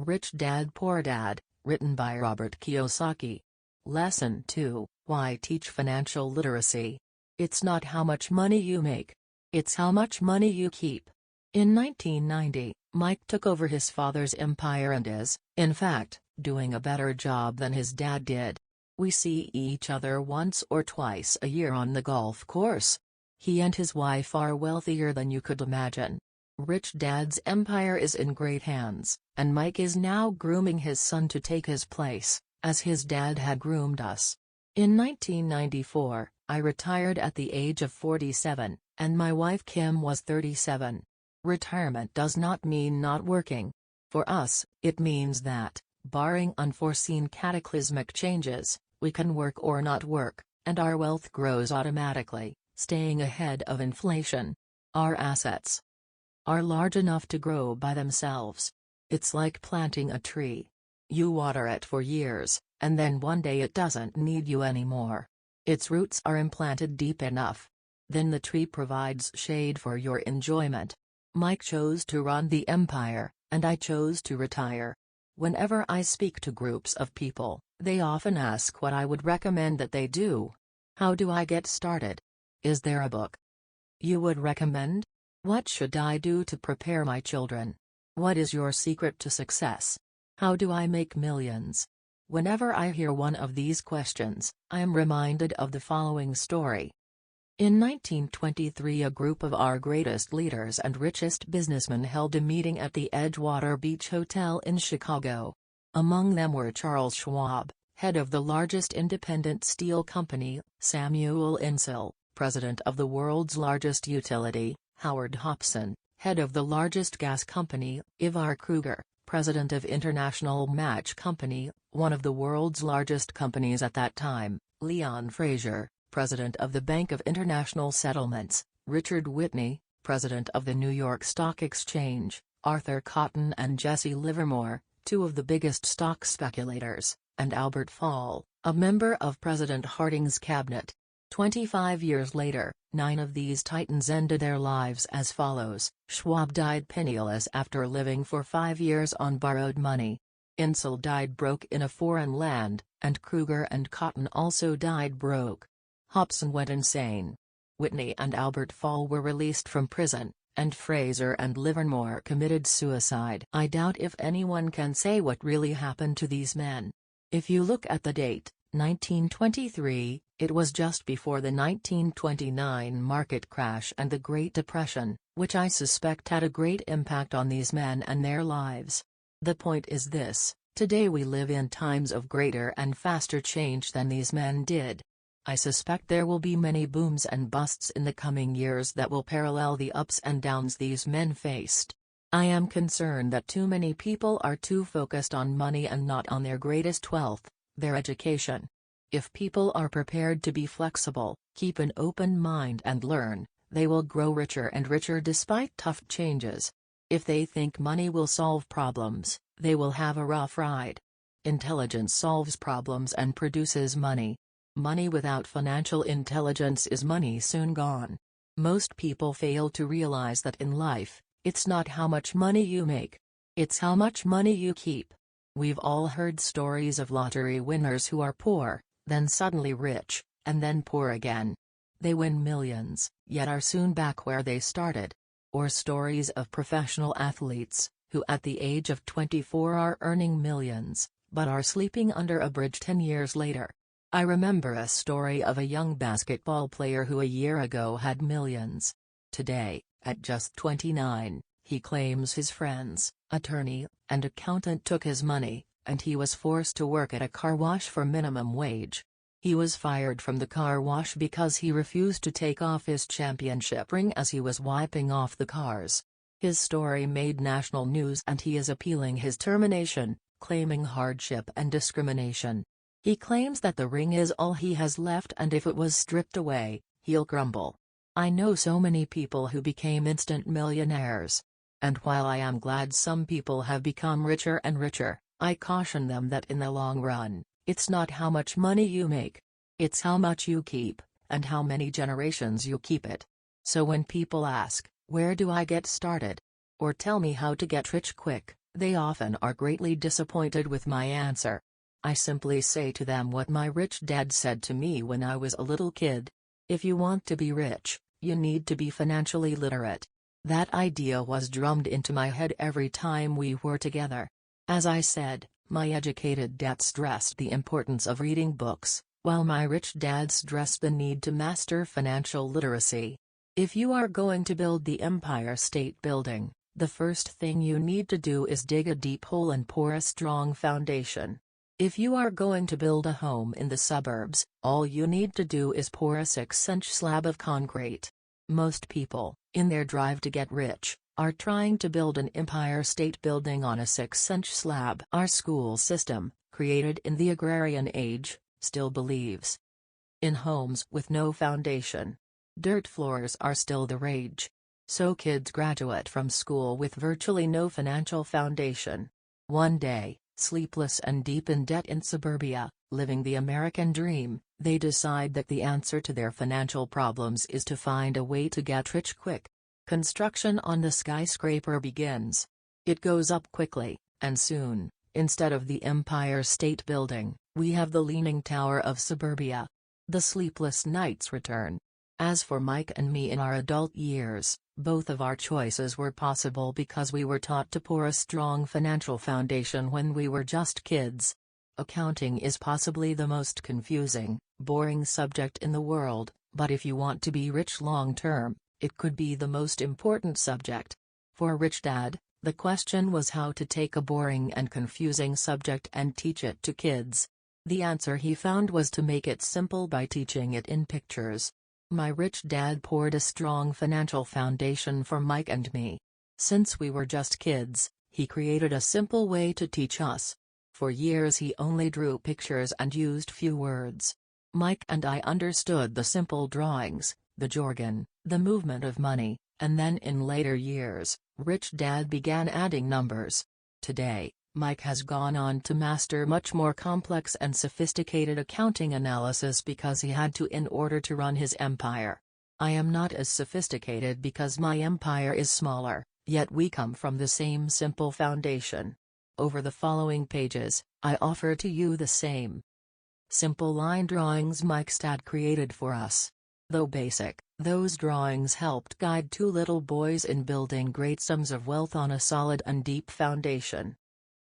Rich Dad Poor Dad, written by Robert Kiyosaki. Lesson 2, Why Teach Financial Literacy? It's not how much money you make. It's how much money you keep. In 1990, Mike took over his father's empire and is, in fact, doing a better job than his dad did. We see each other once or twice a year on the golf course. He and his wife are wealthier than you could imagine. Rich Dad's empire is in great hands, and Mike is now grooming his son to take his place, as his dad had groomed us. In 1994, I retired at the age of 47, and my wife Kim was 37. Retirement does not mean not working. For us, it means that, barring unforeseen cataclysmic changes, we can work or not work, and our wealth grows automatically, staying ahead of inflation. Our assets are large enough to grow by themselves. It's like planting a tree. You water it for years, and then one day it doesn't need you anymore. Its roots are implanted deep enough. Then the tree provides shade for your enjoyment. Mike chose to run the empire, and I chose to retire. Whenever I speak to groups of people, they often ask what I would recommend that they do. How do I get started? Is there a book you would recommend? What should I do to prepare my children? What is your secret to success? How do I make millions? Whenever I hear one of these questions, I am reminded of the following story. In 1923, a group of our greatest leaders and richest businessmen held a meeting at the Edgewater Beach Hotel in Chicago. Among them were Charles Schwab, head of the largest independent steel company, Samuel Insull, president of the world's largest utility, Howard Hopson, head of the largest gas company, Ivar Kruger, president of International Match Company, one of the world's largest companies at that time, Leon Fraser, president of the Bank of International Settlements, Richard Whitney, president of the New York Stock Exchange, Arthur Cotton and Jesse Livermore, two of the biggest stock speculators, and Albert Fall, a member of President Harding's cabinet. 25 years later, 9 of these titans ended their lives as follows. Schwab died penniless after living for 5 years on borrowed money. Insull died broke in a foreign land, and Kruger and Cotton also died broke. Hopson went insane. Whitney and Albert Fall were released from prison, and Fraser and Livermore committed suicide. I doubt if anyone can say what really happened to these men. If you look at the date, 1923, it was just before the 1929 market crash and the Great Depression, which I suspect had a great impact on these men and their lives. The point is this: today we live in times of greater and faster change than these men did. I suspect there will be many booms and busts in the coming years that will parallel the ups and downs these men faced. I am concerned that too many people are too focused on money and not on their greatest wealth, their education. If people are prepared to be flexible, keep an open mind and learn, they will grow richer and richer despite tough changes. If they think money will solve problems, they will have a rough ride. Intelligence solves problems and produces money. Money without financial intelligence is money soon gone. Most people fail to realize that in life, it's not how much money you make. It's how much money you keep. We've all heard stories of lottery winners who are poor, then suddenly rich, and then poor again. They win millions, yet are soon back where they started. Or stories of professional athletes, who at the age of 24 are earning millions, but are sleeping under a bridge 10 years later. I remember a story of a young basketball player who a year ago had millions. Today, at just 29, he claims his friends, attorney, and accountant took his money, and he was forced to work at a car wash for minimum wage. He was fired from the car wash because he refused to take off his championship ring as he was wiping off the cars. His story made national news and he is appealing his termination, claiming hardship and discrimination. He claims that the ring is all he has left and if it was stripped away, he'll crumble. I know so many people who became instant millionaires. And while I am glad some people have become richer and richer, I caution them that in the long run, it's not how much money you make. It's how much you keep, and how many generations you keep it. So when people ask, where do I get started? Or tell me how to get rich quick, They often are greatly disappointed with my answer. I simply say to them what my rich dad said to me when I was a little kid. If you want to be rich, you need to be financially literate. That idea was drummed into my head every time we were together. As I said, my educated dad stressed the importance of reading books, while my rich dad stressed the need to master financial literacy. If you are going to build the Empire State Building, the first thing you need to do is dig a deep hole and pour a strong foundation. If you are going to build a home in the suburbs, all you need to do is pour a 6-inch slab of concrete. Most people, in their drive to get rich, are trying to build an Empire State Building on a 6-inch slab. Our school system, created in the agrarian age, still believes in homes with no foundation. Dirt floors are still the rage. So kids graduate from school with virtually no financial foundation. One day, sleepless and deep in debt in suburbia, living the American dream, they decide that the answer to their financial problems is to find a way to get rich quick. Construction on the skyscraper begins. It goes up quickly, and soon, instead of the Empire State Building, we have the Leaning Tower of suburbia. The sleepless nights return. As for Mike and me in our adult years, both of our choices were possible because we were taught to pour a strong financial foundation when we were just kids. Accounting is possibly the most confusing, boring subject in the world, but if you want to be rich long-term, it could be the most important subject. For Rich Dad, the question was how to take a boring and confusing subject and teach it to kids. The answer he found was to make it simple by teaching it in pictures. My rich dad poured a strong financial foundation for Mike and me. Since we were just kids, he created a simple way to teach us. For years he only drew pictures and used few words. Mike and I understood the simple drawings, the jargon, the movement of money, and then in later years, Rich Dad began adding numbers. Today, Mike has gone on to master much more complex and sophisticated accounting analysis because he had to in order to run his empire. I am not as sophisticated because my empire is smaller, yet we come from the same simple foundation. Over the following pages, I offer to you the same simple line drawings Mike's dad created for us. Though basic, those drawings helped guide two little boys in building great sums of wealth on a solid and deep foundation.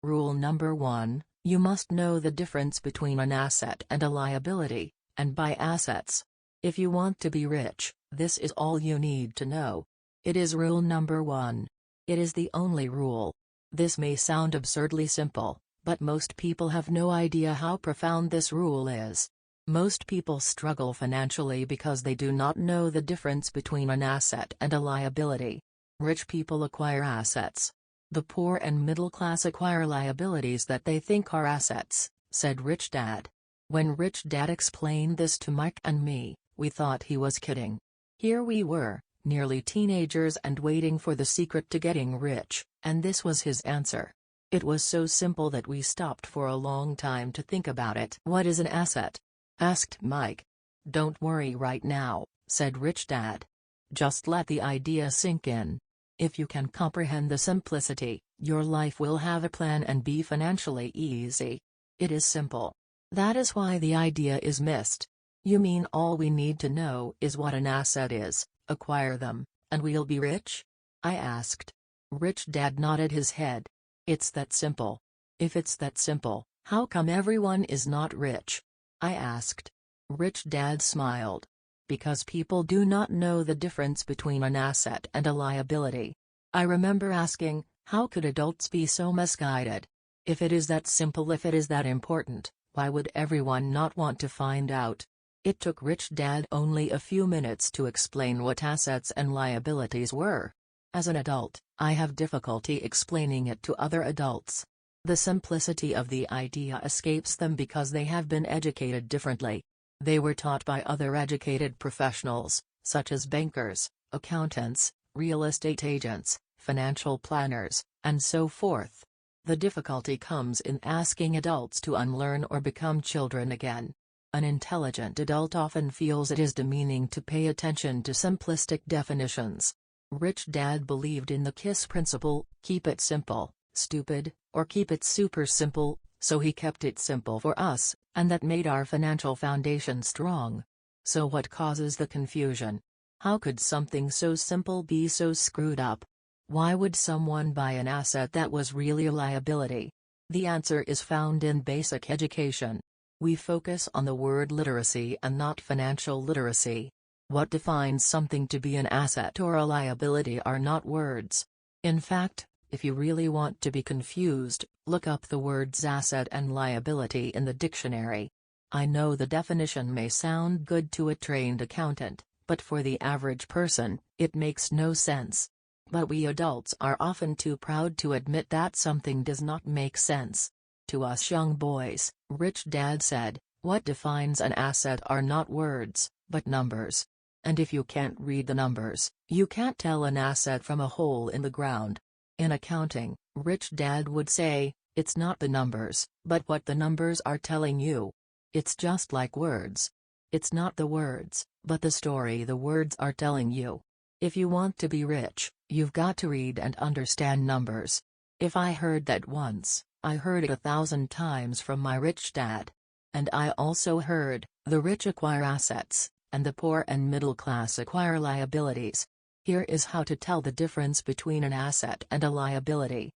Rule number 1, you must know the difference between an asset and a liability, and by assets. If you want to be rich, this is all you need to know. It is rule number 1. It is the only rule. This may sound absurdly simple, but most people have no idea how profound this rule is. Most people struggle financially because they do not know the difference between an asset and a liability. Rich people acquire assets. The poor and middle class acquire liabilities that they think are assets, said Rich Dad. When Rich Dad explained this to Mike and me, we thought he was kidding. Here we were, nearly teenagers and waiting for the secret to getting rich, and this was his answer. It was so simple that we stopped for a long time to think about it. What is an asset? Asked Mike. Don't worry right now, said Rich Dad. Just let the idea sink in. If you can comprehend the simplicity, your life will have a plan and be financially easy. It is simple. That is why the idea is missed. You mean all we need to know is what an asset is, acquire them, and we'll be rich? I asked. Rich Dad nodded his head. It's that simple. If it's that simple, how come everyone is not rich? I asked. Rich Dad smiled. Because people do not know the difference between an asset and a liability. I remember asking, how could adults be so misguided? If it is that simple, if it is that important, why would everyone not want to find out? It took Rich Dad only a few minutes to explain what assets and liabilities were. As an adult, I have difficulty explaining it to other adults. The simplicity of the idea escapes them because they have been educated differently. They were taught by other educated professionals, such as bankers, accountants, real estate agents, financial planners, and so forth. The difficulty comes in asking adults to unlearn or become children again. An intelligent adult often feels it is demeaning to pay attention to simplistic definitions. Rich Dad believed in the KISS principle, keep it simple, stupid, or keep it super simple, so he kept it simple for us, and that made our financial foundation strong. So what causes the confusion? How could something so simple be so screwed up? Why would someone buy an asset that was really a liability? The answer is found in basic education. We focus on the word literacy and not financial literacy. What defines something to be an asset or a liability are not words. In fact, if you really want to be confused, look up the words asset and liability in the dictionary. I know the definition may sound good to a trained accountant, but for the average person, it makes no sense. But we adults are often too proud to admit that something does not make sense. To us young boys, Rich Dad said, what defines an asset are not words, but numbers. And if you can't read the numbers, you can't tell an asset from a hole in the ground. In accounting, Rich Dad would say, it's not the numbers, but what the numbers are telling you. It's just like words. It's not the words, but the story the words are telling you. If you want to be rich, you've got to read and understand numbers. If I heard that once, I heard it 1,000 times from my rich dad. And I also heard, the rich acquire assets, and the poor and middle class acquire liabilities. Here is how to tell the difference between an asset and a liability.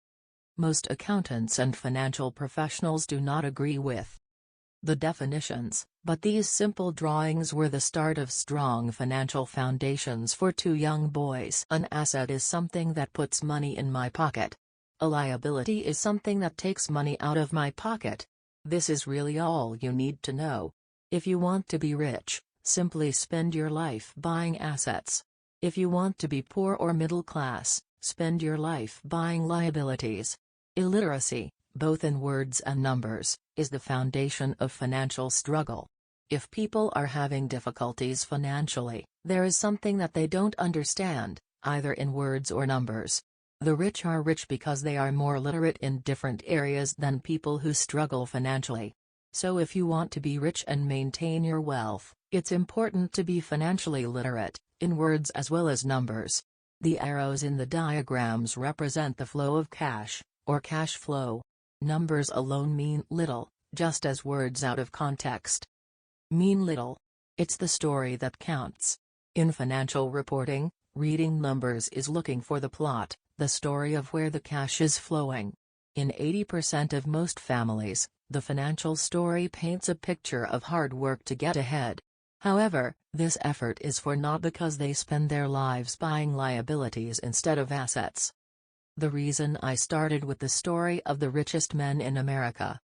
Most accountants and financial professionals do not agree with the definitions, but these simple drawings were the start of strong financial foundations for two young boys. An asset is something that puts money in my pocket. A liability is something that takes money out of my pocket. This is really all you need to know. If you want to be rich, simply spend your life buying assets. If you want to be poor or middle class, spend your life buying liabilities. Illiteracy, both in words and numbers, is the foundation of financial struggle. If people are having difficulties financially, there is something that they don't understand, either in words or numbers. The rich are rich because they are more literate in different areas than people who struggle financially. So if you want to be rich and maintain your wealth, it's important to be financially literate, in words as well as numbers. The arrows in the diagrams represent the flow of cash, or cash flow. Numbers alone mean little, just as words out of context mean little. It's the story that counts. In financial reporting, reading numbers is looking for the plot, the story of where the cash is flowing. In 80% of most families, the financial story paints a picture of hard work to get ahead. However, this effort is for naught because they spend their lives buying liabilities instead of assets. The reason I started with the story of the richest men in America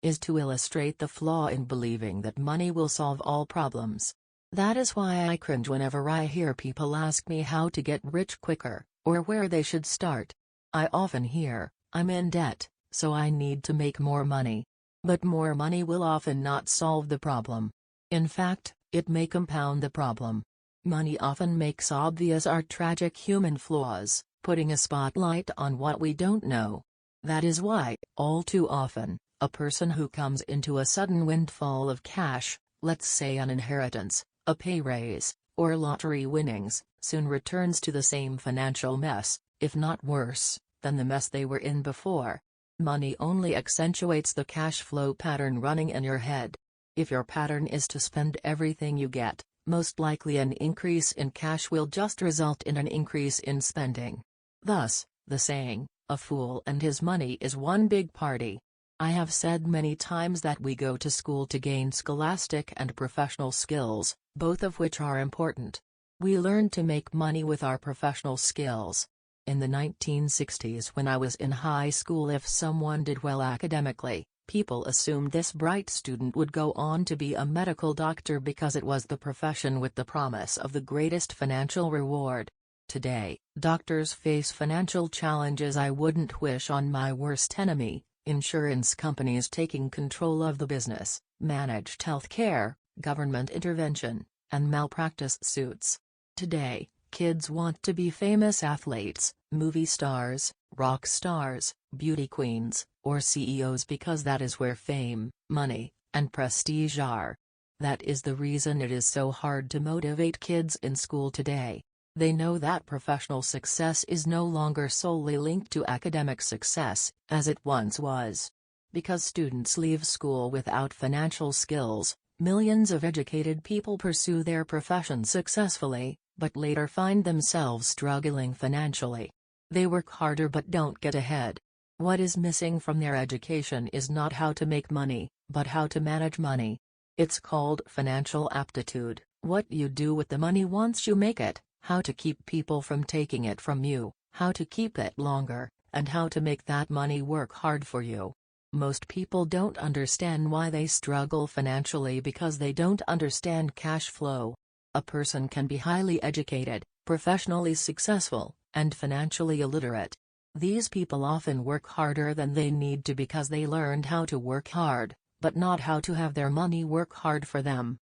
is to illustrate the flaw in believing that money will solve all problems. That is why I cringe whenever I hear people ask me how to get rich quicker, or where they should start. I often hear, I'm in debt, so I need to make more money. But more money will often not solve the problem. In fact, it may compound the problem. Money often makes obvious our tragic human flaws, putting a spotlight on what we don't know. That is why, all too often, a person who comes into a sudden windfall of cash, let's say an inheritance, a pay raise, or lottery winnings, soon returns to the same financial mess, if not worse, than the mess they were in before. Money only accentuates the cash flow pattern running in your head. If your pattern is to spend everything you get, most likely an increase in cash will just result in an increase in spending. Thus, the saying, a fool and his money is one big party. I have said many times that we go to school to gain scholastic and professional skills, both of which are important. We learn to make money with our professional skills. In the 1960s, when I was in high school, if someone did well academically, people assumed this bright student would go on to be a medical doctor because it was the profession with the promise of the greatest financial reward. Today, doctors face financial challenges I wouldn't wish on my worst enemy: insurance companies taking control of the business, managed health care, government intervention, and malpractice suits. Today, kids want to be famous athletes, movie stars, rock stars, beauty queens, or CEOs because that is where fame, money, and prestige are. That is the reason it is so hard to motivate kids in school today. They know that professional success is no longer solely linked to academic success, as it once was. Because students leave school without financial skills, millions of educated people pursue their profession successfully, but later find themselves struggling financially. They work harder but don't get ahead. What is missing from their education is not how to make money, but how to manage money. It's called financial aptitude, what you do with the money once you make it, how to keep people from taking it from you, how to keep it longer, and how to make that money work hard for you. Most people don't understand why they struggle financially because they don't understand cash flow. A person can be highly educated, professionally successful, and financially illiterate. These people often work harder than they need to because they learned how to work hard, but not how to have their money work hard for them.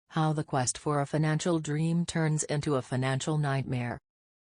How the quest for a financial dream turns into a financial nightmare.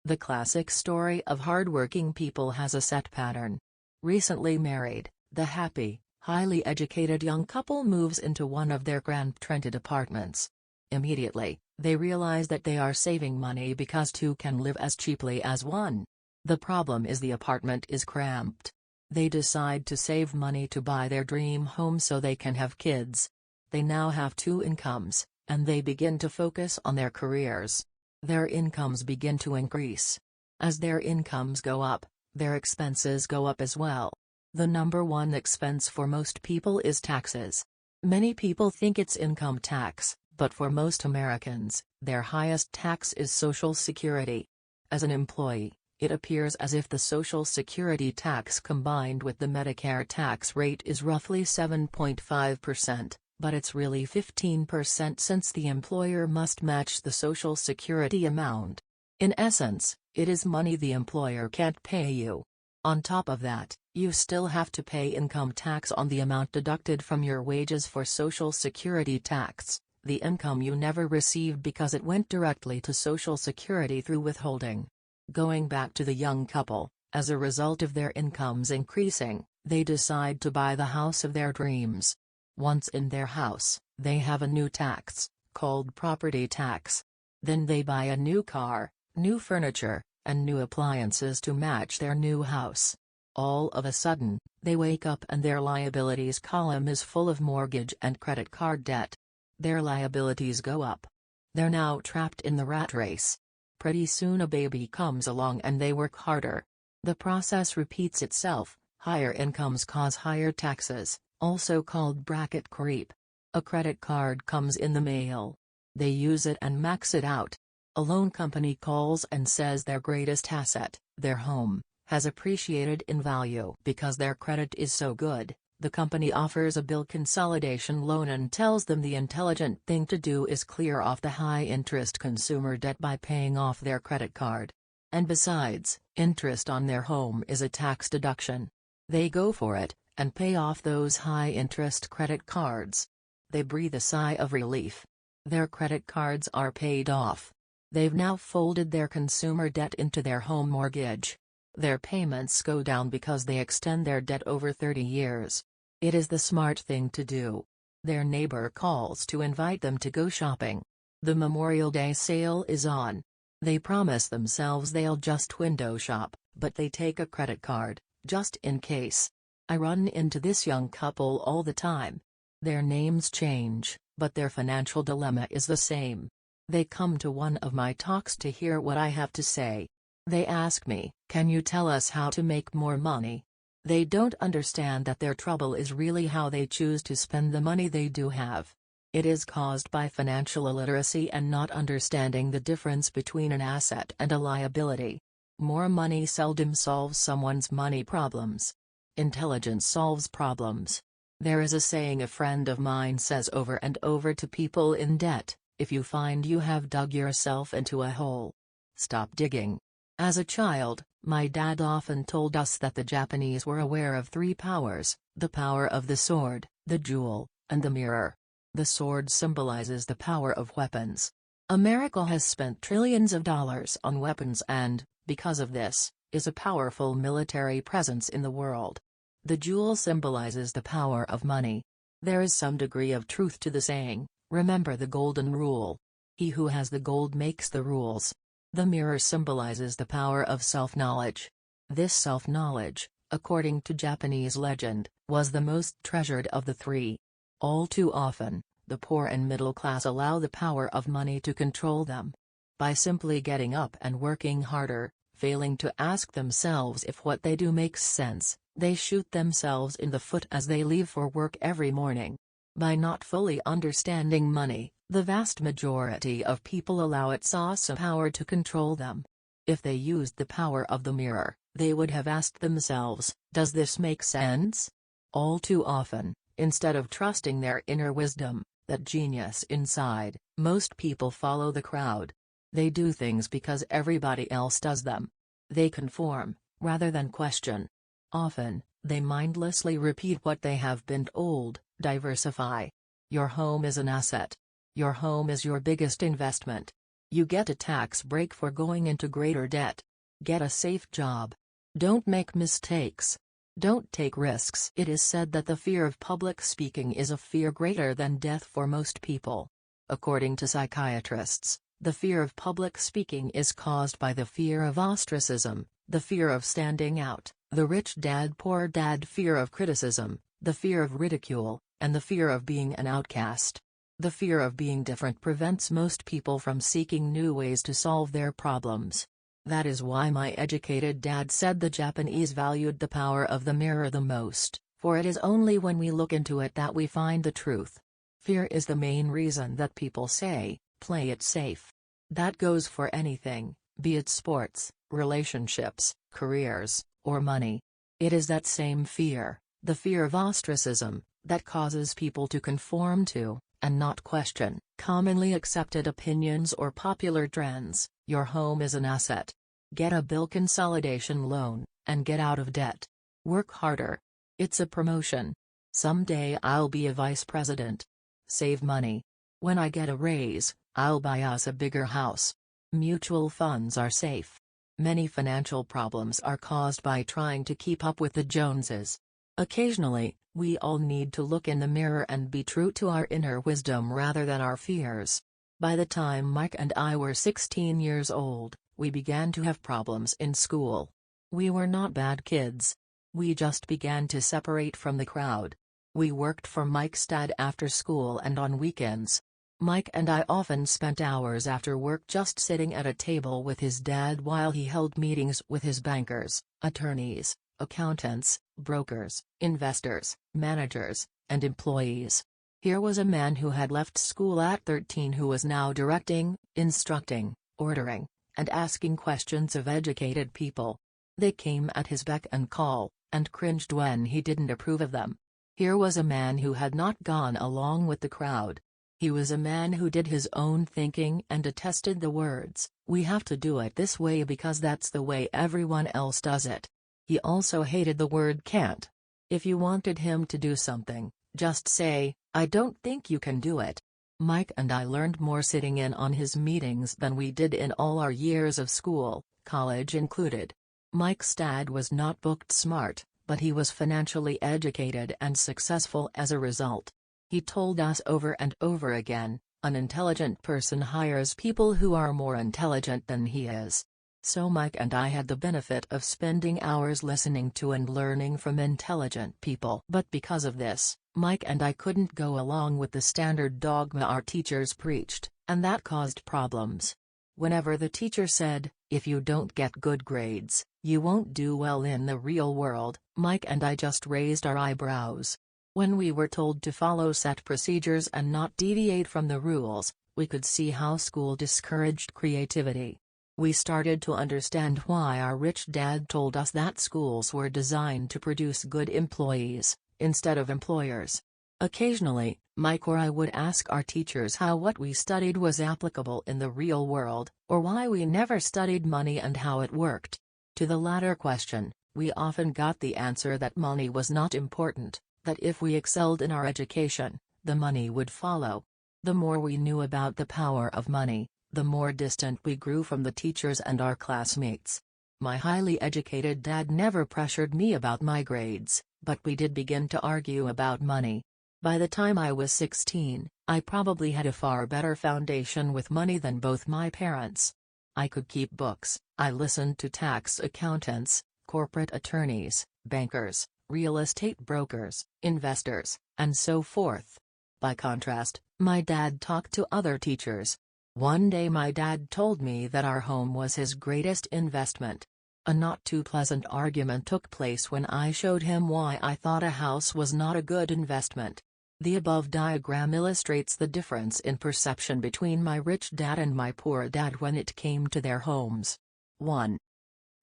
The classic story of hardworking people has a set pattern. Recently married, the happy, highly educated young couple moves into one of their grand-rented apartments. Immediately, they realize that they are saving money because two can live as cheaply as one. The problem is the apartment is cramped. They decide to save money to buy their dream home so they can have kids. They now have two incomes, and they begin to focus on their careers. Their incomes begin to increase. As their incomes go up, their expenses go up as well. The number one expense for most people is taxes. Many people think it's income tax, but for most Americans, their highest tax is Social Security. As an employee, it appears as if the Social Security tax combined with the Medicare tax rate is roughly 7.5%, but it's really 15% since the employer must match the Social Security amount. In essence, it is money the employer can't pay you. On top of that, you still have to pay income tax on the amount deducted from your wages for Social Security tax, the income you never received because it went directly to Social Security through withholding. Going back to the young couple, as a result of their incomes increasing, they decide to buy the house of their dreams. Once in their house, they have a new tax, called property tax. Then they buy a new car, new furniture, and new appliances to match their new house. All of a sudden, they wake up and their liabilities column is full of mortgage and credit card debt. Their liabilities go up. They're now trapped in the rat race. Pretty soon a baby comes along and they work harder. The process repeats itself. Higher incomes cause higher taxes, also called bracket creep. A credit card comes in the mail. They use it and max it out. A loan company calls and says their greatest asset, their home, has appreciated in value because their credit is so good. The company offers a bill consolidation loan and tells them the intelligent thing to do is clear off the high-interest consumer debt by paying off their credit card. And besides, interest on their home is a tax deduction. They go for it, and pay off those high-interest credit cards. They breathe a sigh of relief. Their credit cards are paid off. They've now folded their consumer debt into their home mortgage. Their payments go down because they extend their debt over 30 years. It is the smart thing to do. Their neighbor calls to invite them to go shopping. The Memorial Day sale is on. They promise themselves they'll just window shop, but they take a credit card, just in case. I run into this young couple all the time. Their names change, but their financial dilemma is the same. They come to one of my talks to hear what I have to say. They ask me, "Can you tell us how to make more money?" They don't understand that their trouble is really how they choose to spend the money they do have. It is caused by financial illiteracy and not understanding the difference between an asset and a liability. More money seldom solves someone's money problems. Intelligence solves problems. There is a saying a friend of mine says over and over to people in debt: if you find you have dug yourself into a hole, stop digging. As a child, my dad often told us that the Japanese were aware of three powers: the power of the sword, the jewel, and the mirror. The sword symbolizes the power of weapons. America has spent trillions of dollars on weapons and, because of this, is a powerful military presence in the world. The jewel symbolizes the power of money. There is some degree of truth to the saying, remember the golden rule. He who has the gold makes the rules. The mirror symbolizes the power of self-knowledge. This self-knowledge, according to Japanese legend, was the most treasured of the three. All too often, the poor and middle class allow the power of money to control them. By simply getting up and working harder, failing to ask themselves if what they do makes sense, they shoot themselves in the foot as they leave for work every morning. By not fully understanding money, the vast majority of people allow its awesome power to control them. If they used the power of the mirror, they would have asked themselves, does this make sense? All too often, instead of trusting their inner wisdom, that genius inside, most people follow the crowd. They do things because everybody else does them. They conform, rather than question. Often, they mindlessly repeat what they have been told. Diversify. Your home is an asset. Your home is your biggest investment. You get a tax break for going into greater debt. Get a safe job. Don't make mistakes. Don't take risks. It is said that the fear of public speaking is a fear greater than death for most people. According to psychiatrists, the fear of public speaking is caused by the fear of ostracism, the fear of standing out, the rich dad poor dad fear of criticism, the fear of ridicule, and the fear of being an outcast. The fear of being different prevents most people from seeking new ways to solve their problems. That is why my educated dad said the Japanese valued the power of the mirror the most, for it is only when we look into it that we find the truth. Fear is the main reason that people say, play it safe. That goes for anything, be it sports, relationships, careers, or money. It is that same fear, the fear of ostracism, that causes people to conform to, and not question, commonly accepted opinions or popular trends. Your home is an asset. Get a bill consolidation loan, and get out of debt. Work harder. It's a promotion. Someday I'll be a vice president. Save money. When I get a raise, I'll buy us a bigger house. Mutual funds are safe. Many financial problems are caused by trying to keep up with the Joneses. Occasionally, we all need to look in the mirror and be true to our inner wisdom rather than our fears. By the time Mike and I were 16 years old, we began to have problems in school. We were not bad kids. We just began to separate from the crowd. We worked for Mike's dad after school and on weekends. Mike and I often spent hours after work just sitting at a table with his dad while he held meetings with his bankers, attorneys, accountants, brokers, investors, managers, and employees. Here was a man who had left school at 13 who was now directing, instructing, ordering, and asking questions of educated people. They came at his beck and call, and cringed when he didn't approve of them. Here was a man who had not gone along with the crowd. He was a man who did his own thinking and attested the words, "We have to do it this way because that's the way everyone else does it." He also hated the word can't. If you wanted him to do something, just say, "I don't think you can do it." Mike and I learned more sitting in on his meetings than we did in all our years of school, college included. Mike's dad was not booked smart, but he was financially educated and successful as a result. He told us over and over again, an intelligent person hires people who are more intelligent than he is. So Mike and I had the benefit of spending hours listening to and learning from intelligent people. But because of this, Mike and I couldn't go along with the standard dogma our teachers preached, and that caused problems. Whenever the teacher said, "If you don't get good grades, you won't do well in the real world," Mike and I just raised our eyebrows. When we were told to follow set procedures and not deviate from the rules, we could see how school discouraged creativity. We started to understand why our rich dad told us that schools were designed to produce good employees, instead of employers. Occasionally, Mike or I would ask our teachers how what we studied was applicable in the real world, or why we never studied money and how it worked. To the latter question, we often got the answer that money was not important, that if we excelled in our education, the money would follow. The more we knew about the power of money, the more distant we grew from the teachers and our classmates. My highly educated dad never pressured me about my grades, but we did begin to argue about money. By the time I was 16, I probably had a far better foundation with money than both my parents. I could keep books. I listened to tax accountants, corporate attorneys, bankers, real estate brokers, investors, and so forth. By contrast, my dad talked to other teachers. One day my dad told me that our home was his greatest investment. A not too pleasant argument took place when I showed him why I thought a house was not a good investment. The above diagram illustrates the difference in perception between my rich dad and my poor dad when it came to their homes. 1.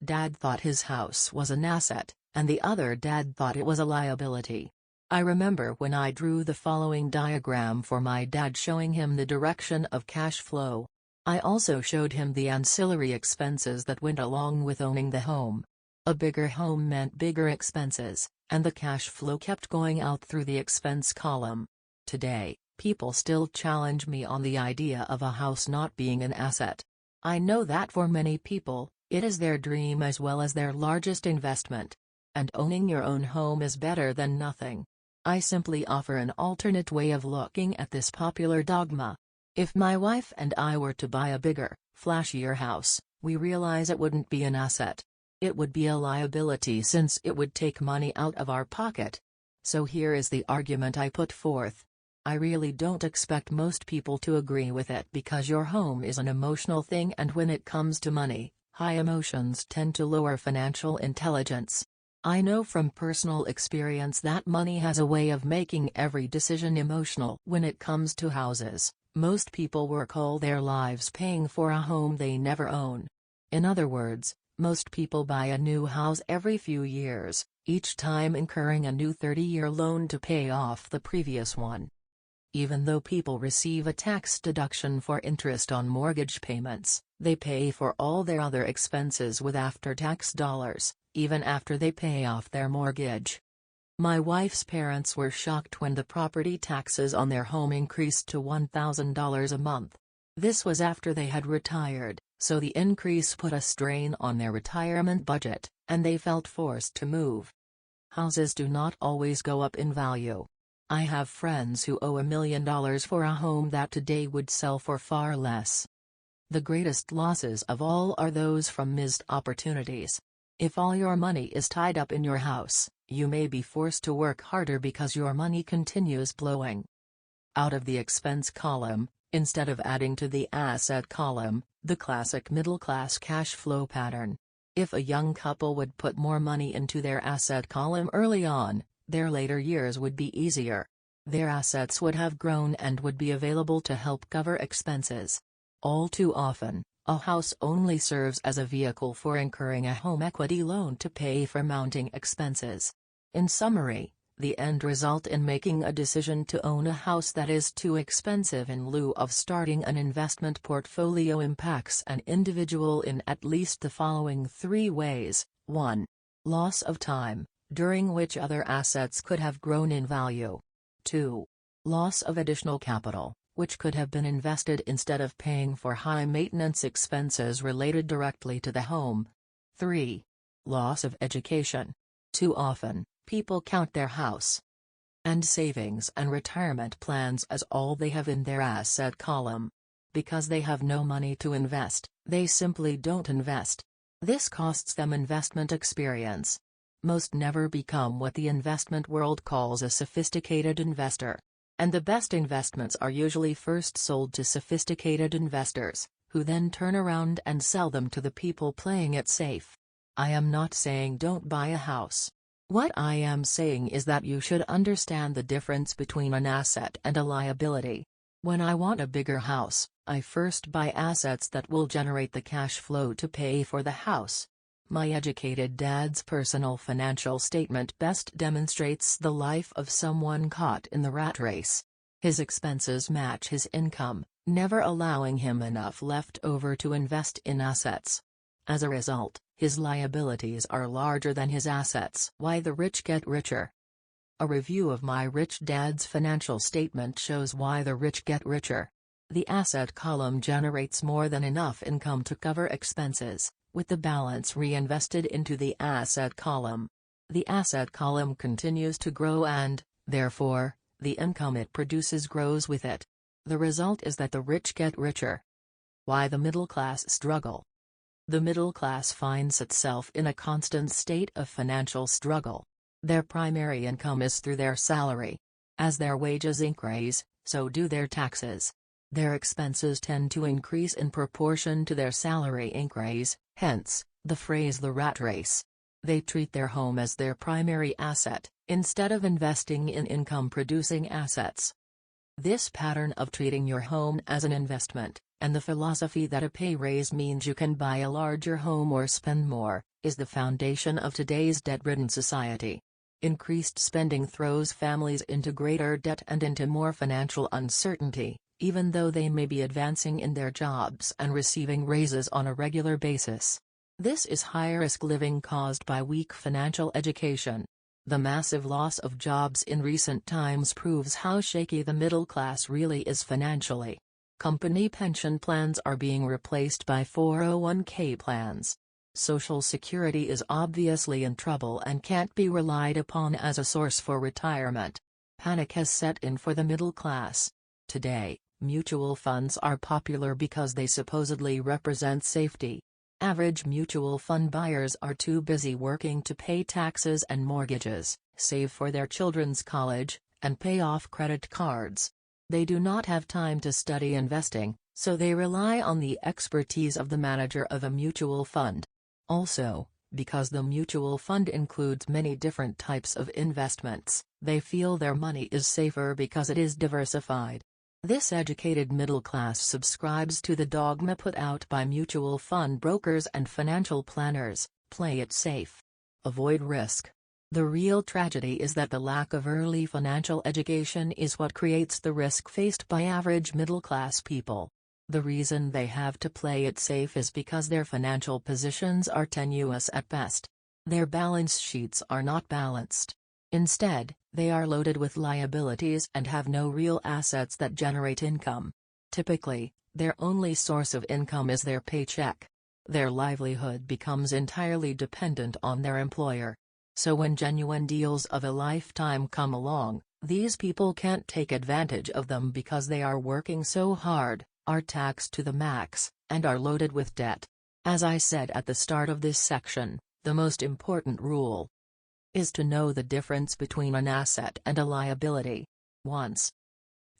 Dad thought his house was an asset, and the other dad thought it was a liability. I remember when I drew the following diagram for my dad showing him the direction of cash flow. I also showed him the ancillary expenses that went along with owning the home. A bigger home meant bigger expenses, and the cash flow kept going out through the expense column. Today, people still challenge me on the idea of a house not being an asset. I know that for many people, it is their dream as well as their largest investment. And owning your own home is better than nothing. I simply offer an alternate way of looking at this popular dogma. If my wife and I were to buy a bigger, flashier house, we realize it wouldn't be an asset. It would be a liability since it would take money out of our pocket. So here is the argument I put forth. I really don't expect most people to agree with it because your home is an emotional thing, and when it comes to money, high emotions tend to lower financial intelligence. I know from personal experience that money has a way of making every decision emotional. When it comes to houses, most people work all their lives paying for a home they never own. In other words, most people buy a new house every few years, each time incurring a new 30-year loan to pay off the previous one. Even though people receive a tax deduction for interest on mortgage payments, they pay for all their other expenses with after-tax dollars, even after they pay off their mortgage. My wife's parents were shocked when the property taxes on their home increased to $1,000 a month. This was after they had retired, so the increase put a strain on their retirement budget, and they felt forced to move. Houses do not always go up in value. I have friends who owe $1 million for a home that today would sell for far less. The greatest losses of all are those from missed opportunities. If all your money is tied up in your house, you may be forced to work harder because your money continues blowing out of the expense column, instead of adding to the asset column, the classic middle-class cash flow pattern. If a young couple would put more money into their asset column early on, their later years would be easier. Their assets would have grown and would be available to help cover expenses. All too often, a house only serves as a vehicle for incurring a home equity loan to pay for mounting expenses. In summary, the end result in making a decision to own a house that is too expensive in lieu of starting an investment portfolio impacts an individual in at least the following 3 ways. 1. Loss of time, during which other assets could have grown in value. 2. Loss of additional capital, which could have been invested instead of paying for high-maintenance expenses related directly to the home. 3. Loss of education. Too often, people count their house and savings and retirement plans as all they have in their asset column. Because they have no money to invest, they simply don't invest. This costs them investment experience. Most never become what the investment world calls a sophisticated investor. And the best investments are usually first sold to sophisticated investors, who then turn around and sell them to the people playing it safe. I am not saying don't buy a house. What I am saying is that you should understand the difference between an asset and a liability. When I want a bigger house, I first buy assets that will generate the cash flow to pay for the house. My educated dad's personal financial statement best demonstrates the life of someone caught in the rat race. His expenses match his income, never allowing him enough left over to invest in assets. As a result, his liabilities are larger than his assets. Why the rich get richer. A review of my rich dad's financial statement shows why the rich get richer. The asset column generates more than enough income to cover expenses, with the balance reinvested into the asset column. The asset column continues to grow and, therefore, the income it produces grows with it. The result is that the rich get richer. Why the middle class struggle. The middle class finds itself in a constant state of financial struggle. Their primary income is through their salary. As their wages increase, so do their taxes. Their expenses tend to increase in proportion to their salary increase, hence, the phrase the rat race. They treat their home as their primary asset, instead of investing in income-producing assets. This pattern of treating your home as an investment, and the philosophy that a pay raise means you can buy a larger home or spend more, is the foundation of today's debt-ridden society. Increased spending throws families into greater debt and into more financial uncertainty, even though they may be advancing in their jobs and receiving raises on a regular basis. This is high-risk living caused by weak financial education. The massive loss of jobs in recent times proves how shaky the middle class really is financially. Company pension plans are being replaced by 401k plans. Social Security is obviously in trouble and can't be relied upon as a source for retirement. Panic has set in for the middle class. Today, mutual funds are popular because they supposedly represent safety. Average mutual fund buyers are too busy working to pay taxes and mortgages, save for their children's college, and pay off credit cards. They do not have time to study investing, so they rely on the expertise of the manager of a mutual fund. Also, because the mutual fund includes many different types of investments, they feel their money is safer because it is diversified. This educated middle class subscribes to the dogma put out by mutual fund brokers and financial planners: play it safe. Avoid risk. The real tragedy is that the lack of early financial education is what creates the risk faced by average middle class people. The reason they have to play it safe is because their financial positions are tenuous at best. Their balance sheets are not balanced. Instead, they are loaded with liabilities and have no real assets that generate income. Typically, their only source of income is their paycheck. Their livelihood becomes entirely dependent on their employer. So when genuine deals of a lifetime come along, these people can't take advantage of them because they are working so hard, are taxed to the max, and are loaded with debt. As I said at the start of this section, the most important rule is to know the difference between an asset and a liability. Once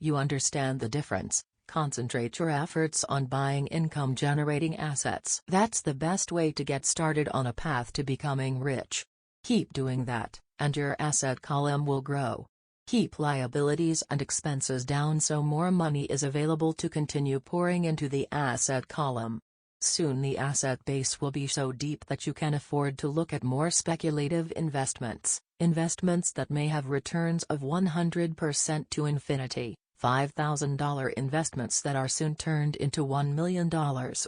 you understand the difference, concentrate your efforts on buying income-generating assets. That's the best way to get started on a path to becoming rich. Keep doing that, and your asset column will grow. Keep liabilities and expenses down so more money is available to continue pouring into the asset column. Soon the asset base will be so deep that you can afford to look at more speculative investments, investments that may have returns of 100% to infinity, $5,000 investments that are soon turned into $1 million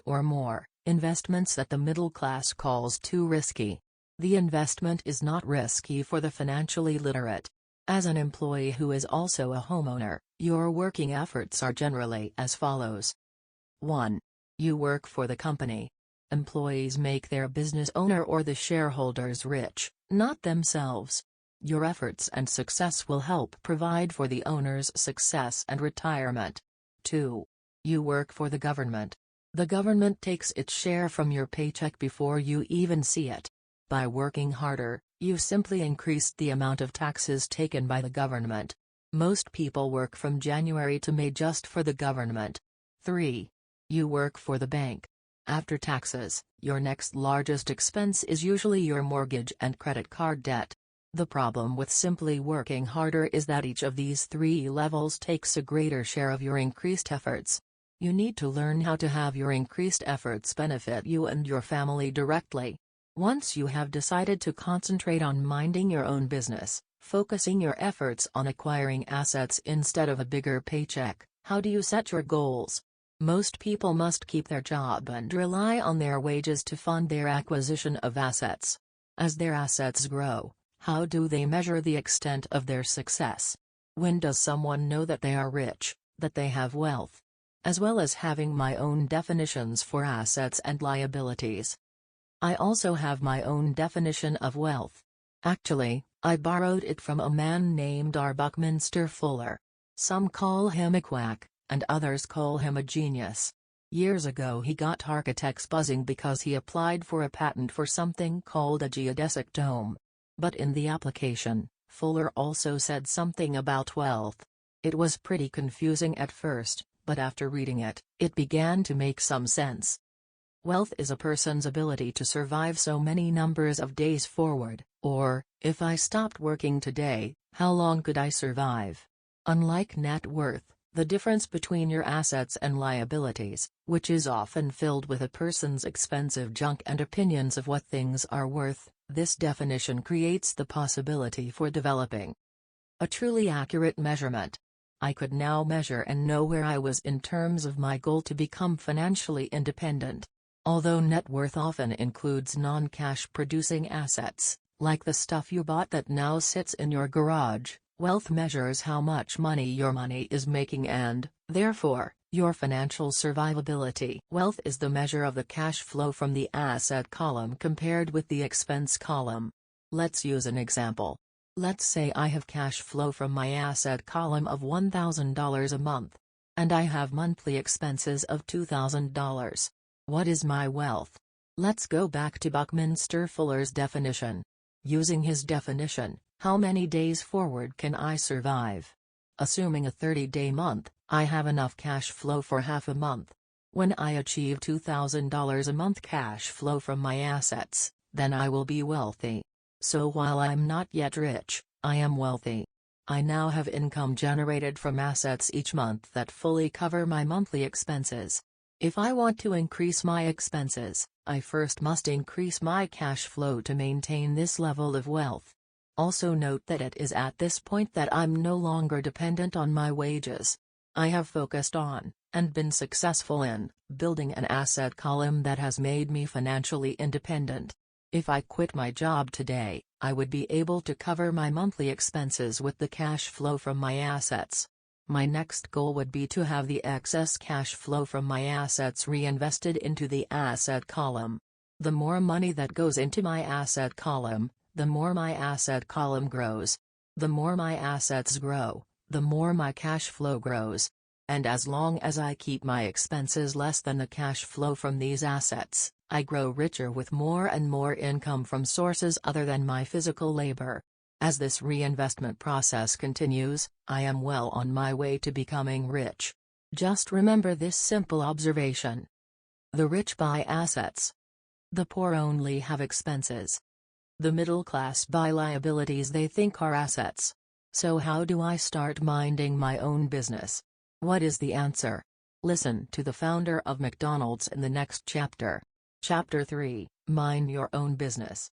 or more, investments that the middle class calls too risky. The investment is not risky for the financially literate. As an employee who is also a homeowner, your working efforts are generally as follows. 1. You work for the company. Employees make their business owner or the shareholders rich, not themselves. Your efforts and success will help provide for the owner's success and retirement. 2. You work for the government. The government takes its share from your paycheck before you even see it. By working harder, you simply increased the amount of taxes taken by the government. Most people work from January to May just for the government. 3. You work for the bank. After taxes, your next largest expense is usually your mortgage and credit card debt. The problem with simply working harder is that each of these three levels takes a greater share of your increased efforts. You need to learn how to have your increased efforts benefit you and your family directly. Once you have decided to concentrate on minding your own business, focusing your efforts on acquiring assets instead of a bigger paycheck, how do you set your goals? Most people must keep their job and rely on their wages to fund their acquisition of assets. As their assets grow, how do they measure the extent of their success? When does someone know that they are rich, that they have wealth? As well as having my own definitions for assets and liabilities, I also have my own definition of wealth. Actually, I borrowed it from a man named R. Buckminster Fuller. Some call him a quack, and others call him a genius. Years ago he got architects buzzing because he applied for a patent for something called a geodesic dome. But in the application, Fuller also said something about wealth. It was pretty confusing at first, but after reading it, it began to make some sense. Wealth is a person's ability to survive so many numbers of days forward, or, if I stopped working today, how long could I survive? Unlike net worth, the difference between your assets and liabilities, which is often filled with a person's expensive junk and opinions of what things are worth, this definition creates the possibility for developing a truly accurate measurement. I could now measure and know where I was in terms of my goal to become financially independent. Although net worth often includes non-cash producing assets, like the stuff you bought that now sits in your garage, wealth measures how much money your money is making and, therefore, your financial survivability. Wealth is the measure of the cash flow from the asset column compared with the expense column. Let's use an example. Let's say I have cash flow from my asset column of $1,000 a month. And I have monthly expenses of $2,000. What is my wealth? Let's go back to Buckminster Fuller's definition. Using his definition, how many days forward can I survive? Assuming a 30-day month, I have enough cash flow for half a month. When I achieve $2,000 a month cash flow from my assets, then I will be wealthy. So while I'm not yet rich, I am wealthy. I now have income generated from assets each month that fully cover my monthly expenses. If I want to increase my expenses, I first must increase my cash flow to maintain this level of wealth. Also note that it is at this point that I'm no longer dependent on my wages. I have focused on, and been successful in, building an asset column that has made me financially independent. If I quit my job today, I would be able to cover my monthly expenses with the cash flow from my assets. My next goal would be to have the excess cash flow from my assets reinvested into the asset column. The more money that goes into my asset column, the more my asset column grows. The more my assets grow, the more my cash flow grows. And as long as I keep my expenses less than the cash flow from these assets, I grow richer with more and more income from sources other than my physical labor. As this reinvestment process continues, I am well on my way to becoming rich. Just remember this simple observation. The rich buy assets. The poor only have expenses. The middle class buy liabilities they think are assets. So how do I start minding my own business? What is the answer? Listen to the founder of McDonald's in the next chapter. Chapter 3, Mind Your Own Business.